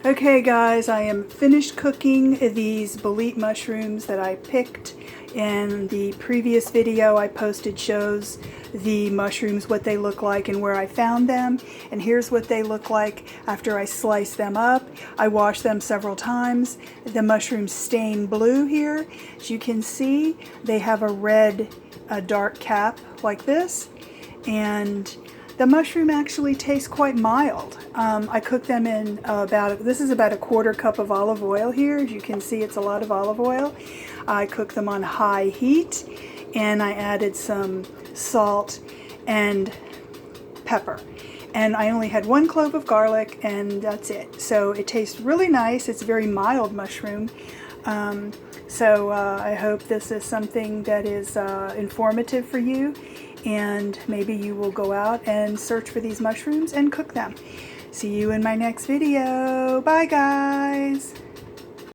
Okay guys, I am finished cooking these bolete mushrooms that I picked. In the previous video I posted shows the mushrooms, what they look like and where I found them. And here's what they look like after I slice them up. I washed them several times. The mushrooms stain blue here. As you can see, they have a red dark cap like this. And the mushroom actually tastes quite mild. I cooked them in this is about a quarter cup of olive oil here. As you can see, it's a lot of olive oil. I cooked them on high heat and I added some salt and pepper. And I only had 1 clove of garlic and that's it. So it tastes really nice. It's a very mild mushroom. I hope this is something that is informative for you, and maybe you will go out and search for these mushrooms and cook them. See you in my next video. Bye guys!